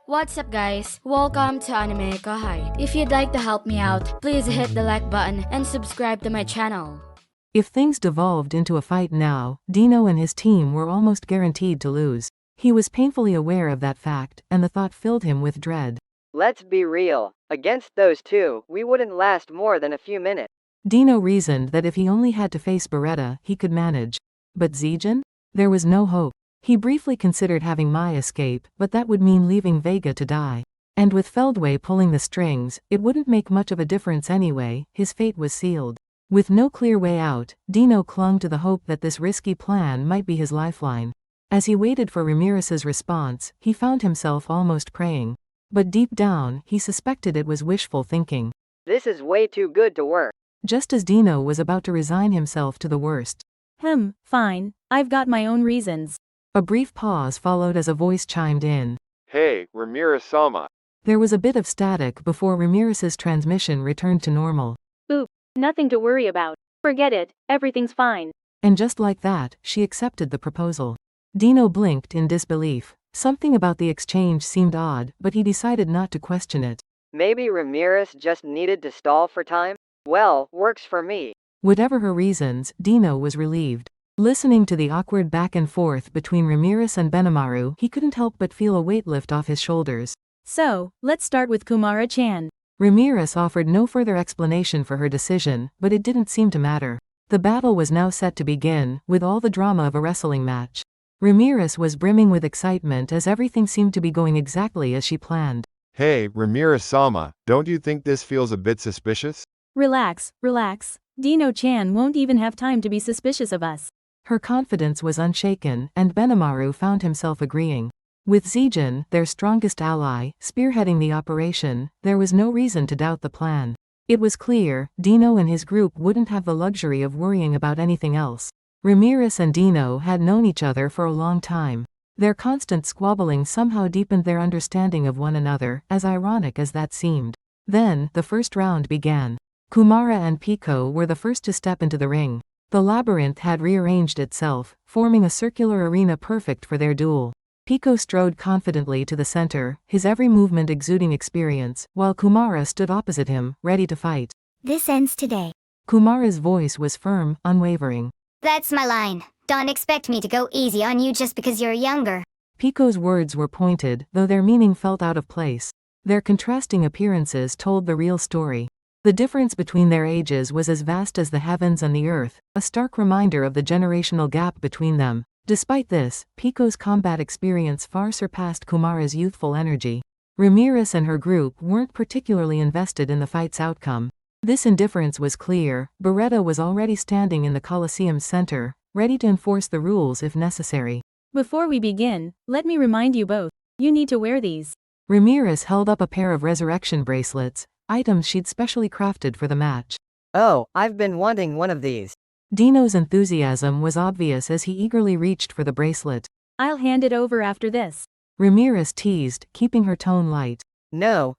What's up guys? Welcome to AnimeKouhai. If you'd like to help me out, please hit the like button and subscribe to my channel. If things devolved into a fight now, Dino and his team were almost guaranteed to lose. He was painfully aware of that fact, and the thought filled him with dread. Let's be real. Against those two, we wouldn't last more than a few minutes. Dino reasoned that if he only had to face Beretta, he could manage. But Zijin? There was no hope. He briefly considered having Mai escape, but that would mean leaving Vega to die. And with Feldway pulling the strings, it wouldn't make much of a difference anyway. His fate was sealed. With no clear way out, Dino clung to the hope that this risky plan might be his lifeline. As he waited for Ramiris's response, he found himself almost praying. But deep down, he suspected it was wishful thinking. This is way too good to work. Just as Dino was about to resign himself to the worst. Fine, I've got my own reasons. A brief pause followed as a voice chimed in. Hey, Ramiris-sama. There was a bit of static before Ramiris's transmission returned to normal. Oop, nothing to worry about. Forget it, everything's fine. And just like that, she accepted the proposal. Dino blinked in disbelief. Something about the exchange seemed odd, but he decided not to question it. Maybe Ramiris just needed to stall for time? Well, works for me. Whatever her reasons, Dino was relieved. Listening to the awkward back and forth between Ramiris and Benimaru, he couldn't help but feel a weight lift off his shoulders. So, let's start with Kumara-chan. Ramiris offered no further explanation for her decision, but it didn't seem to matter. The battle was now set to begin, with all the drama of a wrestling match. Ramiris was brimming with excitement as everything seemed to be going exactly as she planned. Hey, Ramiris-sama, don't you think this feels a bit suspicious? Relax. Dino-chan won't even have time to be suspicious of us. Her confidence was unshaken, and Benimaru found himself agreeing. With Zijin, their strongest ally, spearheading the operation, there was no reason to doubt the plan. It was clear, Dino and his group wouldn't have the luxury of worrying about anything else. Ramiris and Dino had known each other for a long time. Their constant squabbling somehow deepened their understanding of one another, as ironic as that seemed. Then, the first round began. Kumara and Pico were the first to step into the ring. The labyrinth had rearranged itself, forming a circular arena perfect for their duel. Pico strode confidently to the center, his every movement exuding experience, while Kumara stood opposite him, ready to fight. This ends today. Kumara's voice was firm, unwavering. That's my line. Don't expect me to go easy on you just because you're younger. Pico's words were pointed, though their meaning felt out of place. Their contrasting appearances told the real story. The difference between their ages was as vast as the heavens and the earth, a stark reminder of the generational gap between them. Despite this, Pico's combat experience far surpassed Kumara's youthful energy. Ramiris and her group weren't particularly invested in the fight's outcome. This indifference was clear. Beretta was already standing in the Colosseum's center, ready to enforce the rules if necessary. Before we begin, let me remind you both, you need to wear these. Ramiris held up a pair of resurrection bracelets, items she'd specially crafted for the match. Oh, I've been wanting one of these. Dino's enthusiasm was obvious as he eagerly reached for the bracelet. I'll hand it over after this. Ramiris teased, keeping her tone light. No,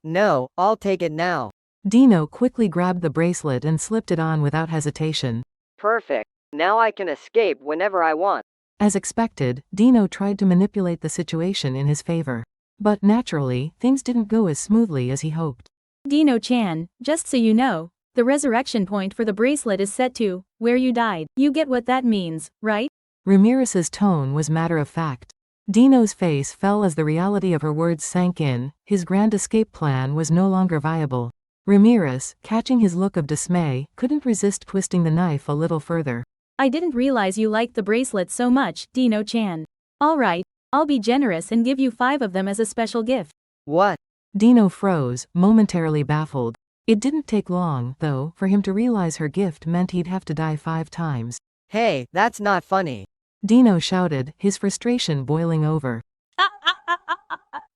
I'll take it now. Dino quickly grabbed the bracelet and slipped it on without hesitation. Perfect. Now I can escape whenever I want. As expected, Dino tried to manipulate the situation in his favor. But naturally, things didn't go as smoothly as he hoped. Dino-chan, just so you know, the resurrection point for the bracelet is set to where you died. You get what that means, right? Ramiris's tone was matter of fact. Dino's face fell as the reality of her words sank in. His grand escape plan was no longer viable. Ramiris, catching his look of dismay, couldn't resist twisting the knife a little further. I didn't realize you liked the bracelet so much, Dino-chan. Alright, I'll be generous and give you 5 of them as a special gift. What? Dino froze, momentarily baffled. It didn't take long, though, for him to realize her gift meant he'd have to die 5 times. Hey, that's not funny. Dino shouted, his frustration boiling over.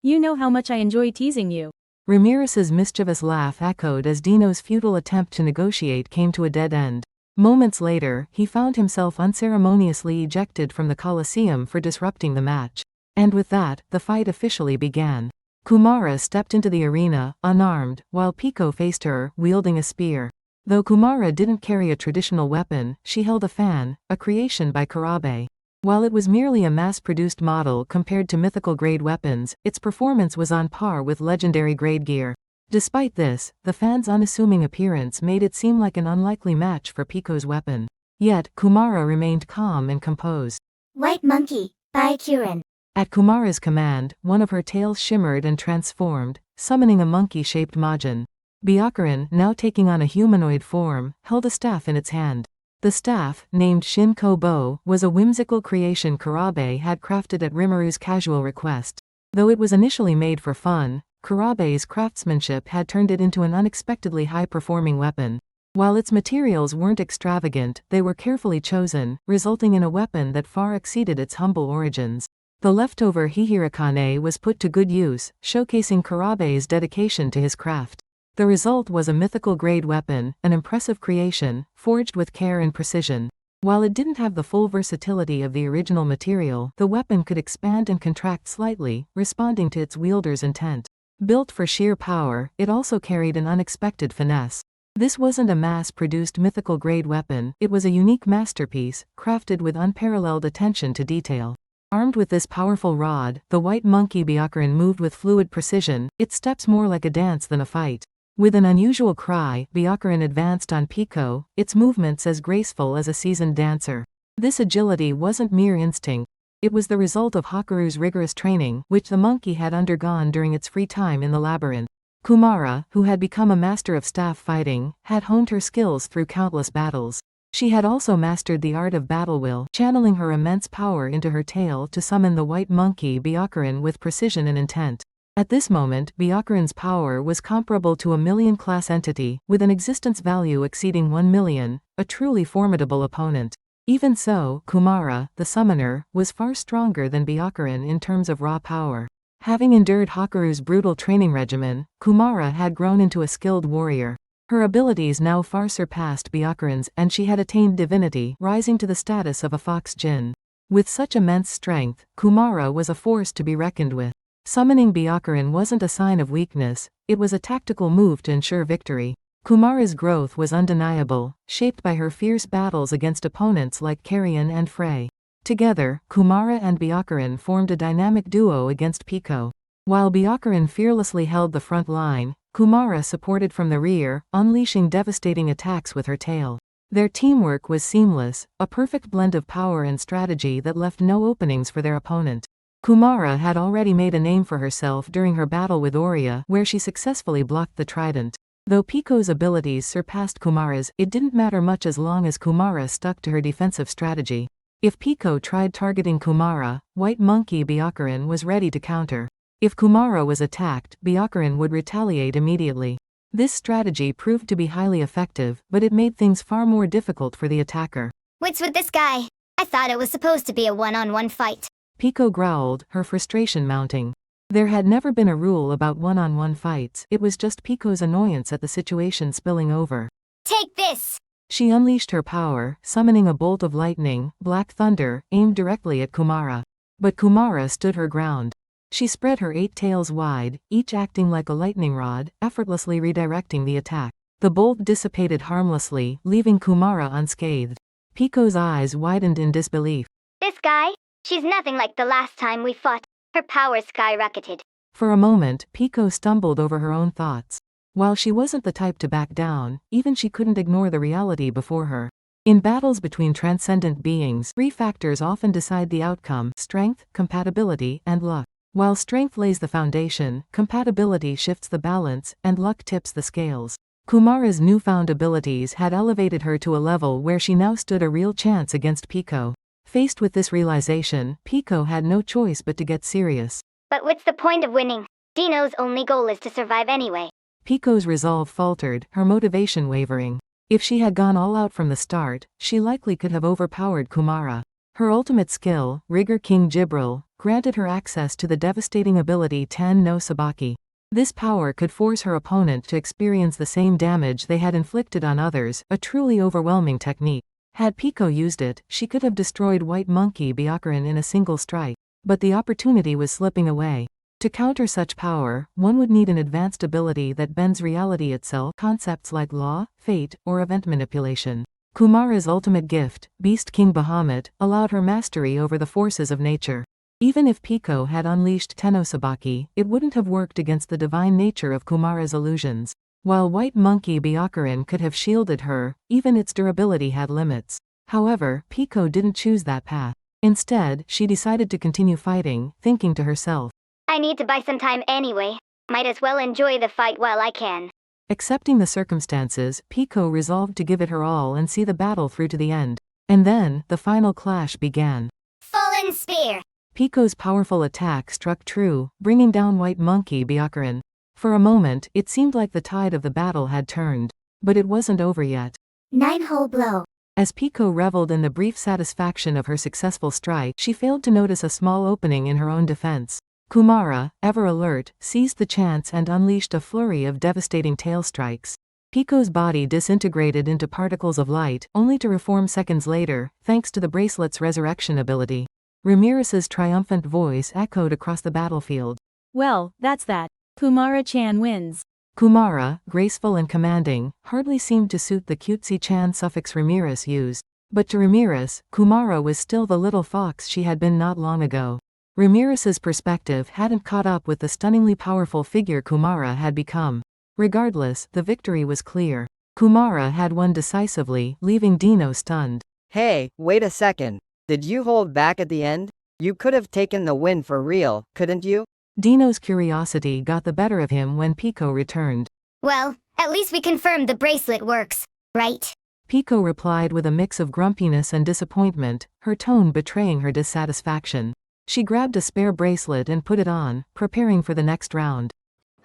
You know how much I enjoy teasing you. Ramiris's mischievous laugh echoed as Dino's futile attempt to negotiate came to a dead end. Moments later, he found himself unceremoniously ejected from the Colosseum for disrupting the match. And with that, the fight officially began. Kumara stepped into the arena, unarmed, while Pico faced her, wielding a spear. Though Kumara didn't carry a traditional weapon, she held a fan, a creation by Karabe. While it was merely a mass-produced model compared to mythical-grade weapons, its performance was on par with legendary-grade gear. Despite this, the fan's unassuming appearance made it seem like an unlikely match for Pico's weapon. Yet, Kumara remained calm and composed. White monkey, by Kurin. At Kumara's command, one of her tails shimmered and transformed, summoning a monkey-shaped Majin. Byakuran, now taking on a humanoid form, held a staff in its hand. The staff, named Shin-Ko-Bo, was a whimsical creation Kurabe had crafted at Rimuroo's casual request. Though it was initially made for fun, Kurabe's craftsmanship had turned it into an unexpectedly high-performing weapon. While its materials weren't extravagant, they were carefully chosen, resulting in a weapon that far exceeded its humble origins. The leftover Hihirikane was put to good use, showcasing Kurabe's dedication to his craft. The result was a mythical-grade weapon, an impressive creation, forged with care and precision. While it didn't have the full versatility of the original material, the weapon could expand and contract slightly, responding to its wielder's intent. Built for sheer power, it also carried an unexpected finesse. This wasn't a mass-produced mythical-grade weapon, it was a unique masterpiece, crafted with unparalleled attention to detail. Armed with this powerful rod, the white monkey Byakuran moved with fluid precision, its steps more like a dance than a fight. With an unusual cry, Byakuran advanced on Pico, its movements as graceful as a seasoned dancer. This agility wasn't mere instinct. It was the result of Hakuru's rigorous training, which the monkey had undergone during its free time in the labyrinth. Kumara, who had become a master of staff fighting, had honed her skills through countless battles. She had also mastered the art of battle will, channeling her immense power into her tail to summon the white monkey Byakuran with precision and intent. At this moment, Byakuran's power was comparable to a million-class entity, with an existence value exceeding 1 million, a truly formidable opponent. Even so, Kumara, the summoner, was far stronger than Byakuran in terms of raw power. Having endured Hakuru's brutal training regimen, Kumara had grown into a skilled warrior. Her abilities now far surpassed Byakuran's, and she had attained divinity, rising to the status of a fox Jin. With such immense strength, Kumara was a force to be reckoned with. Summoning Byakuran wasn't a sign of weakness, it was a tactical move to ensure victory. Kumara's growth was undeniable, shaped by her fierce battles against opponents like Carrion and Frey. Together, Kumara and Byakuran formed a dynamic duo against Pico. While Byakuran fearlessly held the front line, Kumara supported from the rear, unleashing devastating attacks with her tail. Their teamwork was seamless, a perfect blend of power and strategy that left no openings for their opponent. Kumara had already made a name for herself during her battle with Oria, where she successfully blocked the trident. Though Pico's abilities surpassed Kumara's, it didn't matter much as long as Kumara stuck to her defensive strategy. If Pico tried targeting Kumara, White Monkey Byakuran was ready to counter. If Kumara was attacked, Byakuran would retaliate immediately. This strategy proved to be highly effective, but it made things far more difficult for the attacker. What's with this guy? I thought it was supposed to be a one-on-one fight. Pico growled, her frustration mounting. There had never been a rule about one-on-one fights, it was just Pico's annoyance at the situation spilling over. Take this! She unleashed her power, summoning a bolt of lightning, black thunder, aimed directly at Kumara. But Kumara stood her ground. She spread her 8 tails wide, each acting like a lightning rod, effortlessly redirecting the attack. The bolt dissipated harmlessly, leaving Kumara unscathed. Pico's eyes widened in disbelief. This guy? She's nothing like the last time we fought. Her power skyrocketed. For a moment, Pico stumbled over her own thoughts. While she wasn't the type to back down, even she couldn't ignore the reality before her. In battles between transcendent beings, 3 factors often decide the outcome: strength, compatibility, and luck. While strength lays the foundation, compatibility shifts the balance, and luck tips the scales. Kumara's newfound abilities had elevated her to a level where she now stood a real chance against Pico. Faced with this realization, Pico had no choice but to get serious. But what's the point of winning? Dino's only goal is to survive anyway. Pico's resolve faltered, her motivation wavering. If she had gone all out from the start, she likely could have overpowered Kumara. Her ultimate skill, Rigor King Jibril, granted her access to the devastating ability Ten no Sabaki. This power could force her opponent to experience the same damage they had inflicted on others, a truly overwhelming technique. Had Pico used it, she could have destroyed White Monkey Byakuran in a single strike. But the opportunity was slipping away. To counter such power, one would need an advanced ability that bends reality itself, concepts like law, fate, or event manipulation. Kumara's ultimate gift, Beast King Bahamut, allowed her mastery over the forces of nature. Even if Pico had unleashed Tennosabaki, it wouldn't have worked against the divine nature of Kumara's illusions. While White Monkey Byakuran could have shielded her, even its durability had limits. However, Pico didn't choose that path. Instead, she decided to continue fighting, thinking to herself, I need to buy some time anyway. Might as well enjoy the fight while I can. accepting the circumstances, Pico resolved to give it her all and see the battle through to the end. And then, the final clash began. Fallen Spear! Pico's powerful attack struck true, bringing down White Monkey Byakuran. For a moment, it seemed like the tide of the battle had turned. But it wasn't over yet. 9-hole blow. As Pico reveled in the brief satisfaction of her successful strike, she failed to notice a small opening in her own defense. Kumara, ever alert, seized the chance and unleashed a flurry of devastating tail strikes. Pico's body disintegrated into particles of light, only to reform seconds later, thanks to the bracelet's resurrection ability. Ramiris's triumphant voice echoed across the battlefield. Well, that's that. Kumara-chan wins. Kumara, graceful and commanding, hardly seemed to suit the cutesy-chan suffix Ramiris used. But to Ramiris, Kumara was still the little fox she had been not long ago. Ramiris's perspective hadn't caught up with the stunningly powerful figure Kumara had become. Regardless, the victory was clear. Kumara had won decisively, leaving Dino stunned. Hey, wait a second. Did you hold back at the end? You could have taken the win for real, couldn't you? Dino's curiosity got the better of him when Pico returned. Well, at least we confirmed the bracelet works, right? Pico replied with a mix of grumpiness and disappointment, her tone betraying her dissatisfaction. She grabbed a spare bracelet and put it on, preparing for the next round.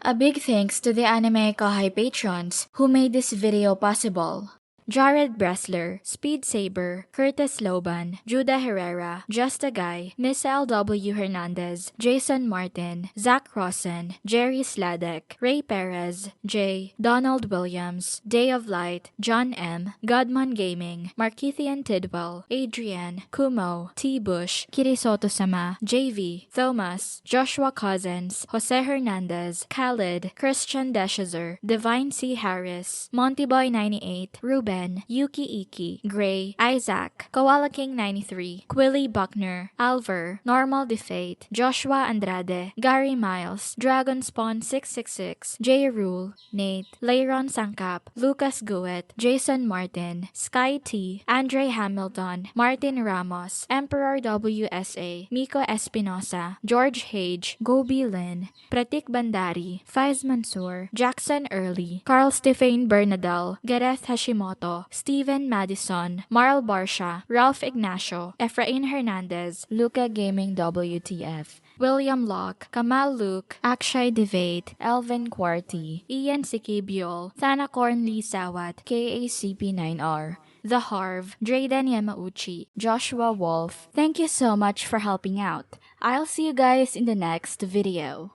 A big thanks to the AnimeKouhai patrons who made this video possible. Jared Bressler, Speed Saber, Curtis Loban, Judah Herrera, Just a Guy, Miss L.W. Hernandez, Jason Martin, Zach Rosen, Jerry Sladek, Ray Perez, Jay, Donald Williams, Day of Light, John M, Godman Gaming, Markithian Tidwell, Adrian, Kumo, T. Bush, Kirisoto Sama, JV, Thomas, Joshua Cousins, Jose Hernandez, Khalid, Christian Deshazer, Divine C. Harris, Montyboy 98, Ruben, Yuki Iki, Gray, Isaac, Koala King 93, Quilly Buckner, Alver, Normal Defate, Joshua Andrade, Gary Miles, Dragon Spawn 666, J. Rule, Nate, Leiron Sangkap, Lucas Guet, Jason Martin, Sky T, Andre Hamilton, Martin Ramos, Emperor WSA, Miko Espinosa, George Hage, Gobi Lin, Pratik Bandari, Faiz Mansour, Jackson Early, Carl Stephen Bernadal, Gareth Hashimoto, Steven Madison, Marl Barsha, Ralph Ignacio, Efrain Hernandez, Luca Gaming WTF, William Locke, Kamal Luke, Akshay Devate, Elvin Quarty, Ian Sikibiol, Thanakorn Lee Sawat, KACP9R, The Harv, Drayden Yamauchi, Joshua Wolf. Thank you so much for helping out. I'll see you guys in the next video.